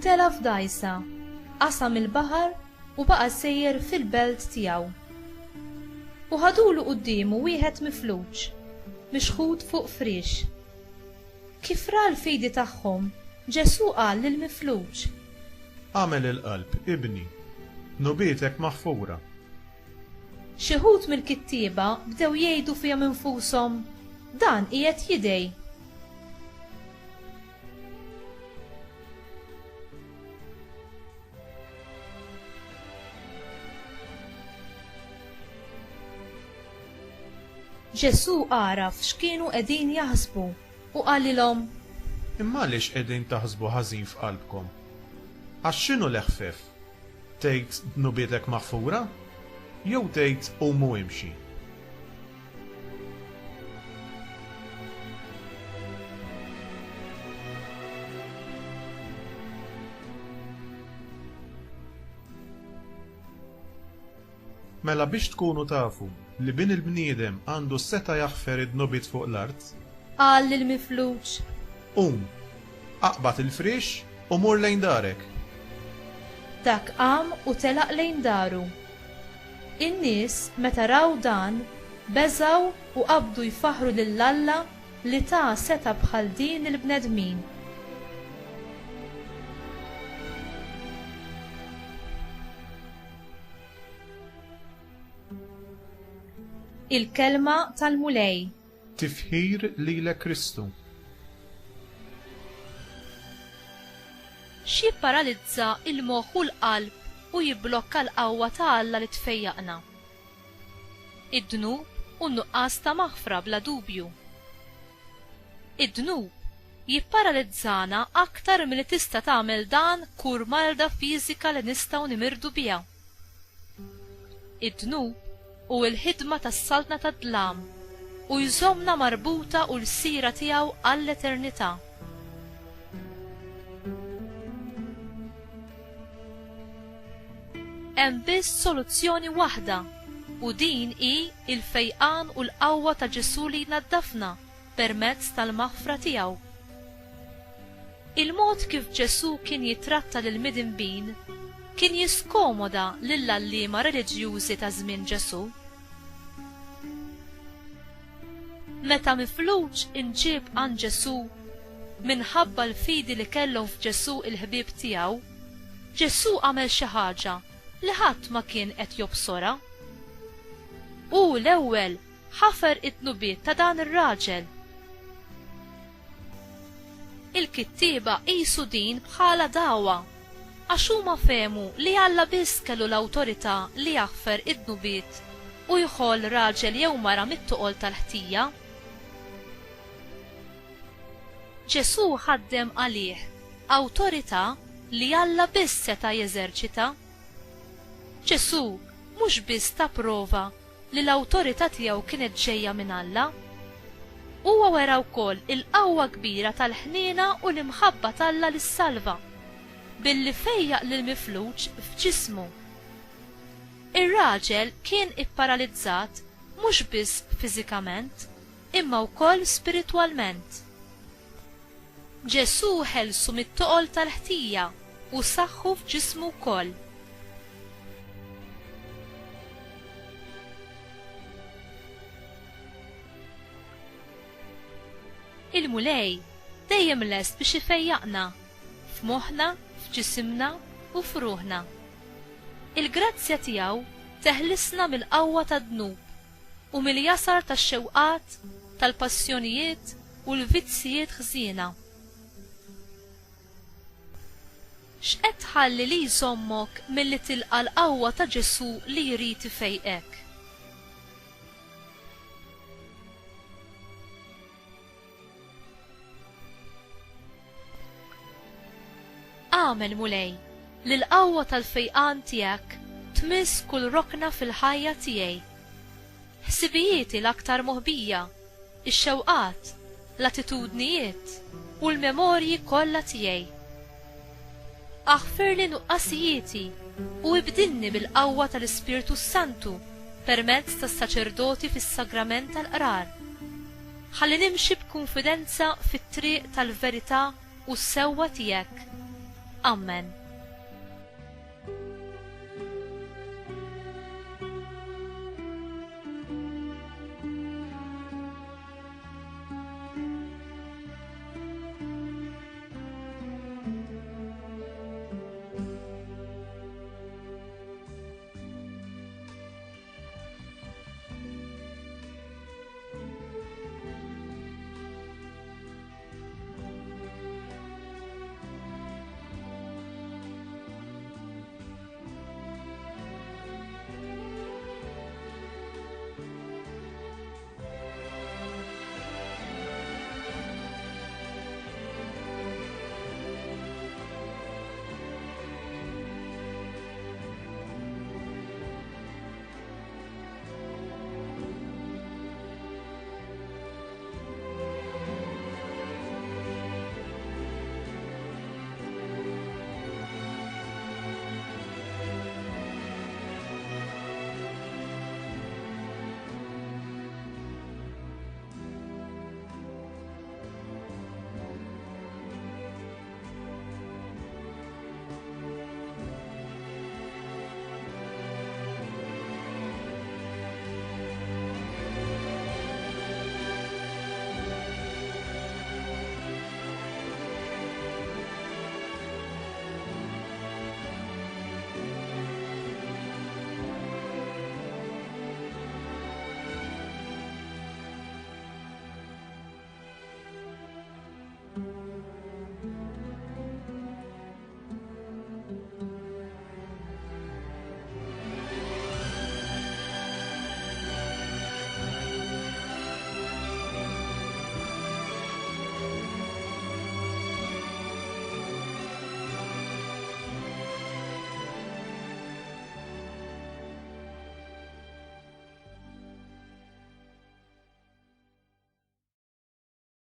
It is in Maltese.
tela f'dajsa, qasam il-baħar u baqa' sejjer fil-belt tiegħu. U ħadulu qudiemu wieħed mifluġ, mixħud fuq frix. Kif ra l-fidi tagħhom, Ġesu qal lill-mifluġ: Għamel il-qalb, ibni, nubietek maħfura. Xi ħud mill-kittieba bdew jgħidu fihom infushom: dan qiegħed jidej. Ġesu għaraf x'kienu qegħdin jaħsbu u qalilhom: Imma għaliex qegħdin taħsbu ħażin f'qalbkom? Għax x'inhu l-eħfef? Tgħid nubietek maħfura? Jew tgħid qumu imxi? Mela biex tkunu tafu li bin il-bniedem għandu seta jaħfer id-nubit fuq l-art, qal lill-mifluġ: aqbad il-frix u mur lejn darek. Dak qam u telaq lejn daru. In-nies meta raw dan beżgħu u qabdu jfaħru lill-Alla li ta' seta bħal din il-bnedmin. Il-kelma tal-mulej. Tifħir lilek Kristu. Xi paralizza il-moħħ u l-qalb u jibblokka l-qawwa ta' Alla li tfejjaqna. Id-dnub u n-nuqqas ta' maħfra bla dubju. Id-dnub jipparalizzana aktar milli tista' tagħmel dan kur marda fiżika li nistgħu nimirdu biha. Id-dnub u l-ħidma tas-saltna tad-dlam u jżommna marbuta u l-sira tiegħu għall-eternità. Hemm biss soluzzjoni waħda u din hi l-fejqan u l-qawwa ta' Ġesu li jnaddafna permezz tal-maħfra tiegħu. Il-mod kif Ġesu kien jitratta lil midinbin kien jiskomoda lill-għalliema reliġjużi ta' żmien Ġesu. Meta mifluġ inġib għand Ġesu minħabba l-fidi li kellhom f'Ġesu il-ħbieb tiegħu, Ġesu għamel xi ħaġa li ħadd ma kien qed jobsora. U l-ewwel ħafer it-tnubiet ta' dan ir-raġel. Il-kittieba qisu din bħala dawwa għax huma fehmu li Alla biss kellu l-awtorità li jaħfer id-tnubiet u jħoll raġel jew mara mit-toqol tal-ħtija. Ġesu ħaddem għalih awtorità li Alla biss seta' jeżerċita. Ġesu mhux biss ta' prova li l-awtorità tiegħu kienet ġejja minn Alla. Huwa wera wkoll il-qawwa kbira tal-ħniena u l-imħabba t'Alla lis-salva billi fejjaq lil mifluġ f'ġismu. Ir-raġel kien ipparalizzat mhux biss fiżikament imma wkoll spiritwalment. Ġesu ħelsu mit-toqol tal-ħtija u saħħu f'ġismu wkoll. Il-mulej dejjem lest biex ifejjaqna f'moħħna, f'ġisimna u f'ruħna. Il-grazzja tiegħu teħlisna mill-qawwa tad-dnub u mill-jasar tax-xewqat, tal-passjonijiet u l-vizzijiet ħżiena. X'qed tħalli li jżommok milli tilqa' l-qawwa ta' Ġesu li jrid ifejqek? Għamel mulej li l-qawwa tal-fejqan tiegħek tmiss kull rokna fil-ħajja tiegħi. Ħsibijieti l-aktar moħbija, ix-xewqat, l-attitudnijiet u l-memorji kollha tiegħi. Aħfirli nuqqasijieti u ibdilni bil-qawwa tal-Ispirtu Santu permezz tas-saċerdoti fis-sagrament tal-qrar. Ħalli nimxi b'kunfidenza fit-triq tal-verità u s-sewwa tiegħek. Amen.